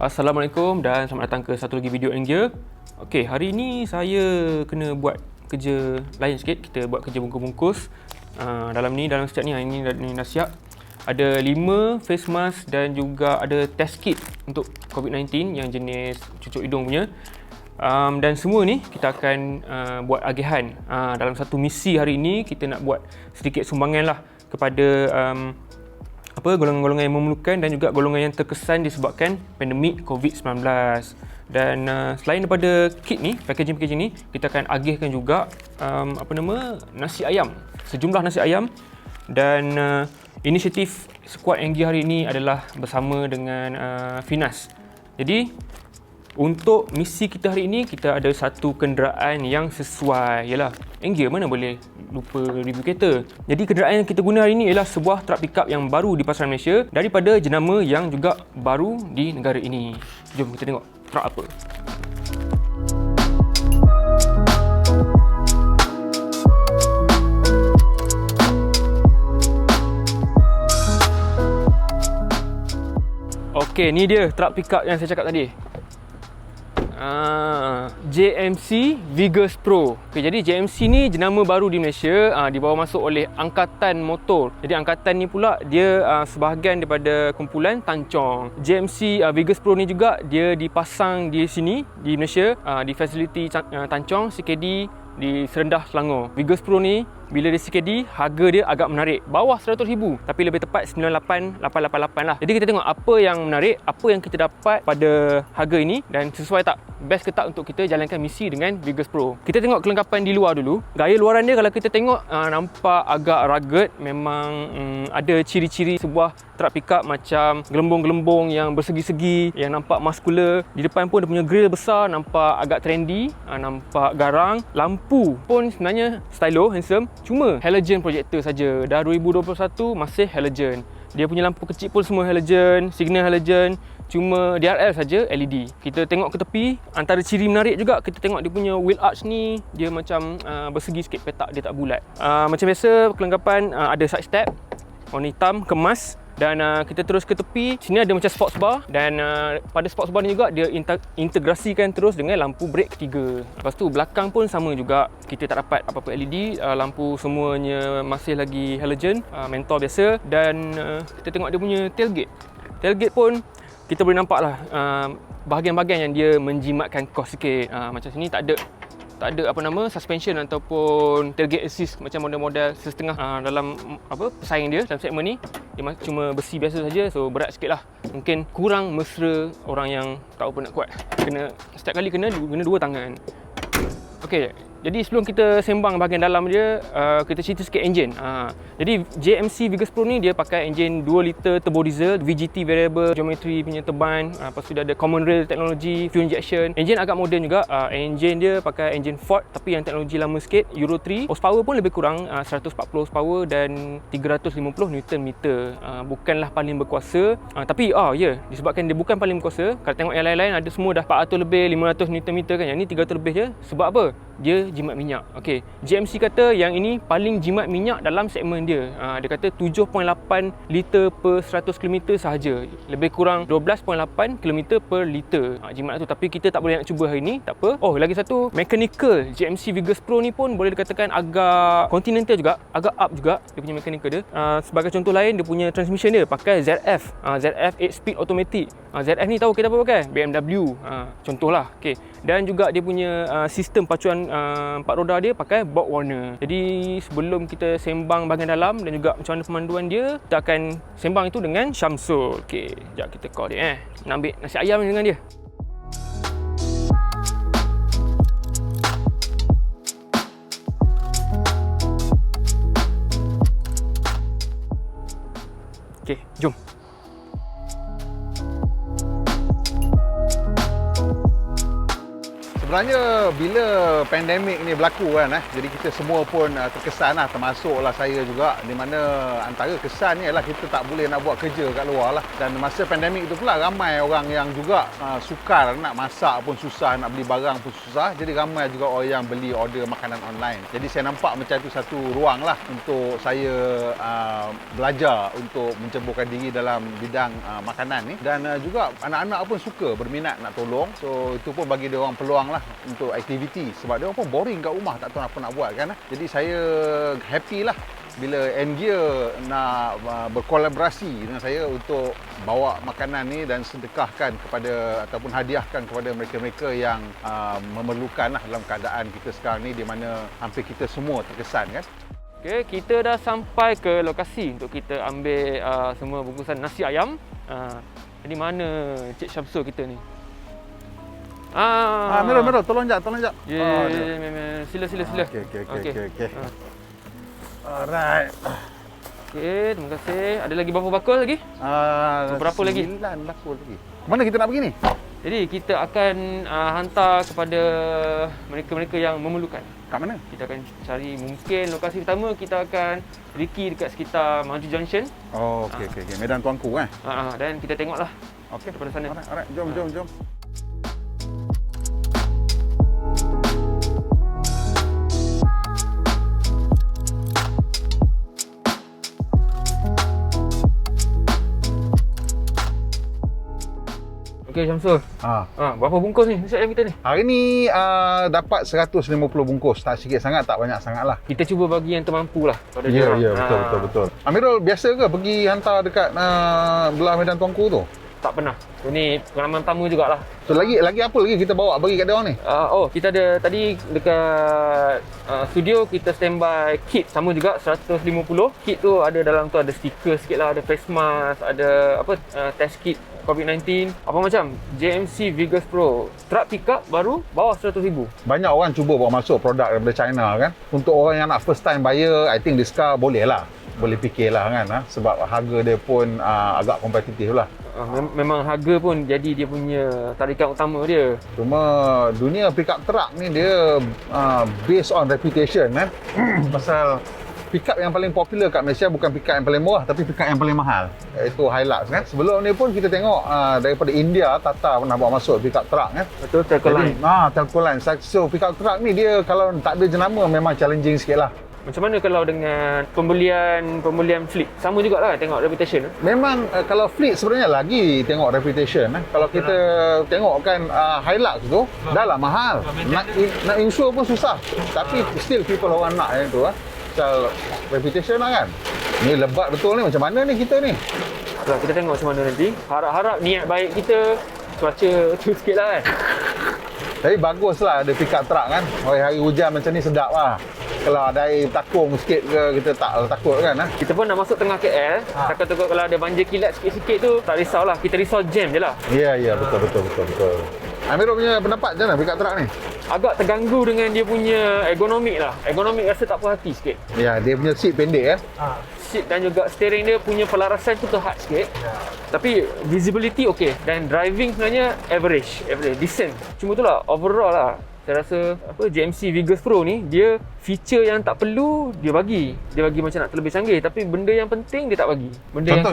Assalamualaikum dan selamat datang ke satu lagi video Angel. Okey, hari ini saya kena buat kerja lain sikit. Kita buat kerja bungkus-bungkus. Dalam setiap ni, hari ni dah siap. Ada 5 face mask dan juga ada test kit untuk COVID-19 yang jenis cucuk hidung punya. Dan semua ni kita akan buat agihan. Dalam satu misi hari ini kita nak buat sedikit sumbangan lah kepada golongan-golongan yang memerlukan dan juga golongan yang terkesan disebabkan pandemik COVID-19. Dan selain daripada kit ni, packaging ni, kita akan agihkan juga nasi ayam. Sejumlah nasi ayam. Dan inisiatif skuad Angel hari ini adalah bersama dengan Finas. Jadi untuk misi kita hari ini, kita ada satu kenderaan yang sesuai. Yalah, Angel mana boleh lupa review kereta. Jadi kenderaan yang kita guna hari ini ialah sebuah truk pickup yang baru di pasaran Malaysia daripada jenama yang juga baru di negara ini. Jom kita tengok truk apa. Okey, ni dia truk pickup yang saya cakap tadi. JMC Vigus Pro. Okay, jadi JMC ni jenama baru di Malaysia, dibawa masuk oleh Angkatan Motor. Jadi angkatan ni pula dia sebahagian daripada kumpulan Tanchong. JMC Vigus Pro ni juga dia dipasang di sini di Malaysia, di fasiliti Tanchong CKD di Serendah, Selangor. Vigus Pro ni bila dia CKD, harga dia agak menarik. Bawah 100,000 tapi lebih tepat 98,888 lah. Jadi kita tengok apa yang menarik, apa yang kita dapat pada harga ini dan sesuai tak, best ke tak untuk kita jalankan misi dengan Vigus Pro. Kita tengok kelengkapan di luar dulu. Gaya luaran dia kalau kita tengok nampak agak rugged. Memang ada ciri-ciri sebuah truk pickup macam gelembung-gelembung yang bersegi-segi, yang nampak muscular. Di depan pun dia punya grill besar, nampak agak trendy, nampak garang. Lampu pun sebenarnya stylo, handsome. Cuma halogen projector saja. Dah 2021 masih halogen. Dia punya lampu kecil pun semua halogen, signal halogen. Cuma DRL saja LED. Kita tengok ke tepi, antara ciri menarik juga kita tengok dia punya wheel arch ni, dia macam bersegi sikit, petak dia tak bulat. Macam biasa kelengkapan ada side step warna hitam kemas. Dan kita terus ke tepi, sini ada macam sports bar. Dan pada sports bar ni juga dia integrasikan terus dengan lampu brake ketiga. Lepas tu belakang pun sama juga, kita tak dapat apa-apa LED. Lampu semuanya masih lagi halogen, mentor biasa. Dan kita tengok dia punya tailgate. Tailgate pun kita boleh nampak lah bahagian-bahagian yang dia menjimatkan kos sikit. Macam sini tak ada suspension ataupun tailgate assist macam model-model setengah dalam pesaing dia dalam segmen ni. Dia cuma besi biasa saja, so berat sikit lah. Mungkin kurang mesra orang yang tak apa nak kuat. Setiap kali kena guna 2 tangan. Okey, jadi sebelum kita sembang bahagian dalam dia, kita cerita sikit enjin. Jadi JMC Vigus Pro ni dia pakai enjin 2 liter turbo diesel, VGT variable geometry punya turbine. Lepas tu dia ada common rail teknologi, fuel injection. Enjin agak moden juga. Enjin dia pakai enjin Ford tapi yang teknologi lama sikit, Euro 3. Horsepower pun lebih kurang, 140 horsepower dan 350 Nm. Bukanlah paling berkuasa. Tapi disebabkan dia bukan paling berkuasa, kalau tengok yang lain-lain ada semua dah 400 lebih, 500 Nm kan. Yang ni 300 lebih je. Sebab apa? Dia jimat minyak. Okey, JMC kata yang ini paling jimat minyak dalam segmen dia. Dia kata 7.8 liter per 100 km sahaja. Lebih kurang 12.8 km per liter jimat tu. Tapi kita tak boleh nak cuba hari ni, tak apa. Lagi satu, mechanical JMC Vigus Pro ni pun boleh dikatakan agak continental juga, agak up juga dia punya mechanical dia. Sebagai contoh lain, dia punya transmission dia pakai ZF. ZF 8 speed automatic. ZF ni tahu kita apa pakai? BMW. Contohlah. Okey. Dan juga dia punya sistem pacuan 4 roda dia pakai Borg Warner. Jadi sebelum kita sembang bahagian dalam dan juga macam mana pemanduan dia, kita akan sembang itu dengan Syamsul. Okey, sekejap kita call dia nak ambil nasi ayam dengan dia. Okey, jom. Sebenarnya bila pandemik ni berlaku kan, jadi kita semua pun terkesan lah, termasuklah saya juga, di mana antara kesannya ialah kita tak boleh nak buat kerja kat luar lah. Dan masa pandemik tu pula ramai orang yang juga sukar, nak masak pun susah, nak beli barang pun susah. Jadi ramai juga orang yang beli order makanan online. Jadi saya nampak macam tu satu ruang lah untuk saya belajar untuk menceburkan diri dalam bidang makanan ni. Dan juga anak-anak pun suka, berminat nak tolong. So itu pun bagi dia orang peluang lah untuk aktiviti, sebab dia orang pun boring kat rumah, tak tahu apa nak buat kan. Jadi saya happy lah bila N-Gear nak berkolaborasi dengan saya untuk bawa makanan ni dan sedekahkan kepada ataupun hadiahkan kepada mereka-mereka yang memerlukan lah dalam keadaan kita sekarang ni, di mana hampir kita semua terkesan kan. Okey, kita dah sampai ke lokasi untuk kita ambil semua bungkusan nasi ayam. Jadi mana Cik Syamsul kita ni? Merah, tolong jap. Sila. Okey. Alright. Okey, terima kasih. Ada lagi berapa bakul lagi? Berapa lagi? 9 bakul lagi. Mana kita nak pergi ni? Jadi kita akan hantar kepada mereka-mereka yang memerlukan. Kat mana? Kita akan cari, mungkin lokasi pertama kita akan Ricky dekat sekitar Maju Junction. Oh, okey. Medan Tuanku kan? Dan kita tengoklah. Okey. Daripada sana. Alright. Jom. Okey Syamsul. Berapa bungkus ni nasi ayam kita ni? Hari ni dapat 150 bungkus. Tak sikit sangat, tak banyak sangat lah. Kita cuba bagi yang termampu lah pada Ya, dia. Betul. Amirul, biasa ke pergi hantar dekat belah Medan Tuanku tu? Tak pernah. Ini pengalaman pertama jugalah. So lagi apa lagi kita bawa bagi kat dia orang ni? Kita ada tadi dekat studio kita standby kit sama juga 150. Kit tu ada dalam tu ada stiker sikit lah, ada face mask, ada test kit COVID-19, apa macam. JMC Vigus Pro truck pickup baru bawah 100,000. Banyak orang cuba bawa masuk produk daripada China kan. Untuk orang yang nak first time buyer, I think this car boleh lah. Boleh fikirlah kan, sebab harga dia pun agak kompetitif lah. Memang harga pun jadi dia punya tarikan utama dia. Cuma dunia pickup truck ni dia based on reputation kan. Pasal pickup yang paling popular kat Malaysia bukan pickup yang paling murah, tapi pickup yang paling mahal, iaitu Hilux kan. Sebelum ni pun kita tengok daripada India, Tata pernah bawa masuk pickup truck kan. Betul, Telcoline. Telcoline. So pickup truck ni dia kalau tak ada jenama memang challenging sikit lah. Macam mana kalau dengan pembelian fleet? Sama jugalah tengok reputation. Memang kalau fleet sebenarnya lagi tengok reputation. Kalau kita tengok kan Hilux tu dah lah mahal. Nak insure pun susah. Tapi still people orang nak yang tu Pasal reputation lah kan. Ni lebat betul ni, macam mana ni kita ni? Kita tengok macam mana nanti. Harap-harap niat baik kita, cuaca tu sikit lah kan. Tapi baguslah ada pickup truck kan. Hari hujan macam ni sedap lah. Kalau ada air takung sikit ke, kita tak takut kan. Kita pun dah masuk tengah KL. Takut-takut kalau ada banjir kilat sikit-sikit tu, tak risaulah. Kita risau jam je lah. Ya, betul. Amirul punya pendapat macam mana pickup truck ni? Agak terganggu dengan dia punya ergonomik lah. Ergonomik rasa tak puas hati sikit. Ya, dia punya seat pendek kan? Seat dan juga steering dia punya pelarasan tu terhad sikit. Tapi visibility okey. Dan driving sebenarnya average, decent. Cuma tu lah, overall lah. Saya rasa JMC Vigus Pro ni dia feature yang tak perlu dia bagi macam nak terlebih canggih, tapi benda yang penting dia tak bagi. Benda yang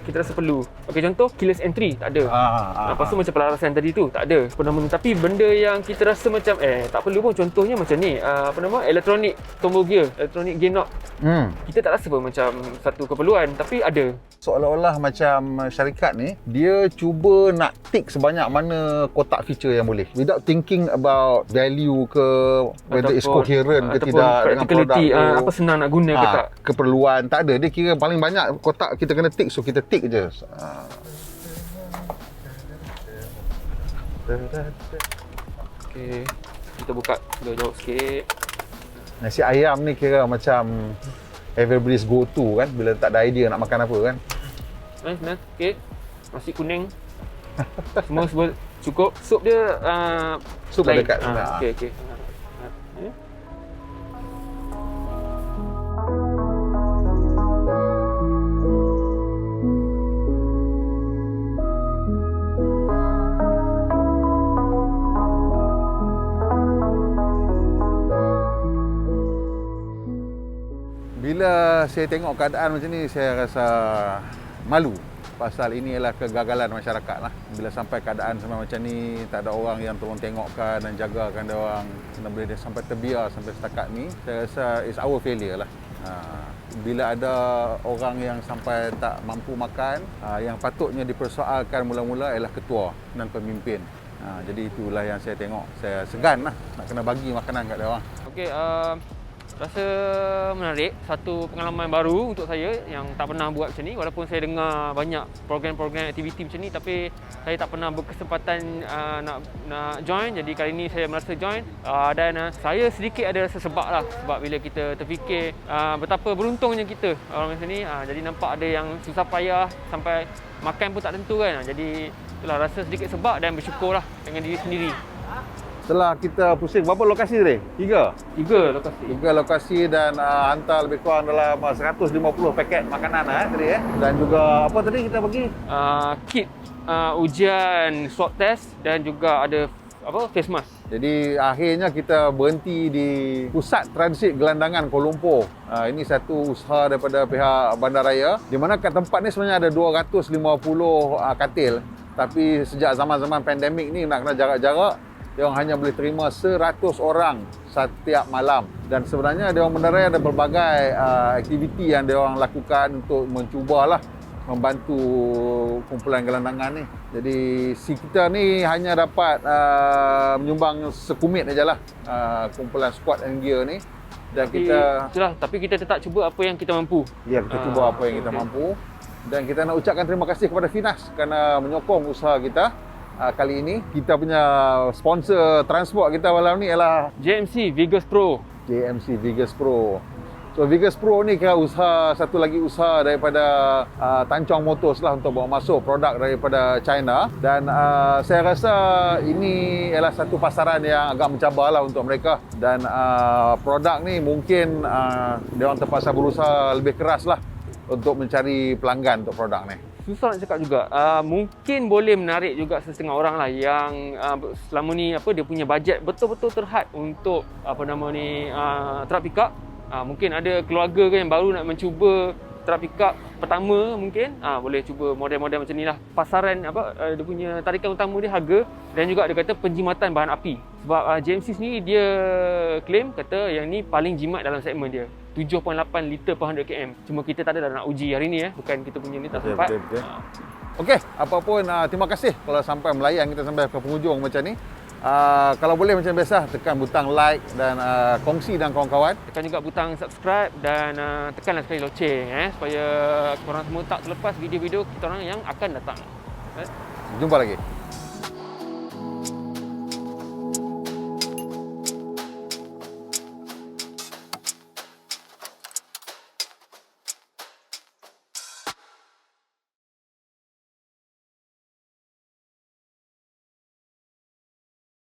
kita rasa perlu. Okey, contoh keyless entry tak ada. Lepas tu macam pelarasan tadi tu tak ada. Tapi benda yang kita rasa macam tak perlu pun, contohnya macam ni electronic tombol gear, electronic gear knob. Kita tak rasa pun macam satu keperluan, tapi ada. Seolah-olah macam syarikat ni dia cuba nak tick sebanyak mana kotak feature yang boleh without thinking about value ke, whether it's coherent ke tidak dengan produk tu, apa senang nak guna ke tak, keperluan tak ada. Dia kira paling banyak kotak kita kena tick, so kita tick je. Okey, kita buka jauh-jauh sikit. Nasi ayam ni kira macam everybody's go to kan, bila tak ada idea nak makan apa kan. Senang. Okey, nasi kuning semua cukup. Sup dia sup lain. dekat Okey. Bila saya tengok keadaan macam ni, saya rasa malu. Pasal ini ialah kegagalan masyarakat lah. Bila sampai keadaan macam ni, tak ada orang yang tolong tengokkan dan jagakan dia orang, dan bila dia sampai terbiar sampai setakat ni, saya rasa it's our failure lah. Bila ada orang yang sampai tak mampu makan, yang patutnya dipersoalkan mula-mula ialah ketua dan pemimpin. Jadi itulah yang saya tengok. Saya segan lah nak kena bagi makanan kat dia orang. Okey, rasa menarik, satu pengalaman baru untuk saya yang tak pernah buat macam ni. Walaupun saya dengar banyak program-program aktiviti macam ni, tapi saya tak pernah berkesempatan nak join. Jadi kali ni saya merasa join, dan saya sedikit ada rasa sebab lah. Sebab bila kita terfikir betapa beruntungnya kita orang macam ni, jadi nampak ada yang susah payah sampai makan pun tak tentu kan. Jadi itulah, rasa sedikit sebab dan bersyukur lah dengan diri sendiri. Setelah kita pusing, berapa lokasi tadi? Tiga lokasi. Tiga lokasi dan hantar lebih kurang dalam 150 paket makanan tadi Dan juga apa tadi kita bagi? Kit ujian swab test dan juga ada face mask. Jadi akhirnya kita berhenti di pusat transit gelandangan Kuala Lumpur. Ini satu usaha daripada pihak bandaraya, di mana kat tempat ni sebenarnya ada 250 katil. Tapi sejak zaman-zaman pandemik ni nak kena jarak-jarak, dia orang hanya boleh terima 100 orang setiap malam. Dan sebenarnya dia orang bandaraya ada berbagai aktiviti yang dia orang lakukan untuk mencubalah membantu kumpulan gelandangan ni. Jadi si kita ni hanya dapat menyumbang sekumit ajalah kumpulan squad and gear ni. Dan tapi kita tetap cuba apa yang kita mampu. Ya, kita cuba apa yang kita mampu. Dan kita nak ucapkan terima kasih kepada Finas kerana menyokong usaha kita. Kali ini kita punya sponsor transport kita malam ni ialah JMC Vigus Pro. JMC Vigus Pro. So Vigus Pro ni kira satu lagi usaha daripada Tan Chong Motors lah untuk bawa masuk produk daripada China. Dan saya rasa ini ialah satu pasaran yang agak mencabar lah untuk mereka. Dan produk ni mungkin dia orang terpaksa berusaha lebih keras lah untuk mencari pelanggan untuk produk ni. Susah nak cakap juga. Mungkin boleh menarik juga setengah orang lah yang selama ni dia punya bajet betul-betul terhad untuk truck pickup. Mungkin ada keluarga yang baru nak mencuba truck pickup pertama, mungkin boleh cuba model-model macam ni lah. Pasaran dia punya tarikan utama dia harga, dan juga dia kata penjimatan bahan api. Sebab JMC sendiri dia claim kata yang ni paling jimat dalam segmen dia, 7.8 liter per 100 km. Cuma kita tak ada nak uji hari ni bukan kita punya ni tak sempat. Okey, apapun terima kasih kalau sampai melayan kita sampai ke penghujung macam ni. Kalau boleh macam biasa, tekan butang like dan kongsi dengan kawan-kawan. Tekan juga butang subscribe dan tekanlah sekali loceng supaya korang semua tak terlepas video-video kita orang yang akan datang. Jumpa lagi.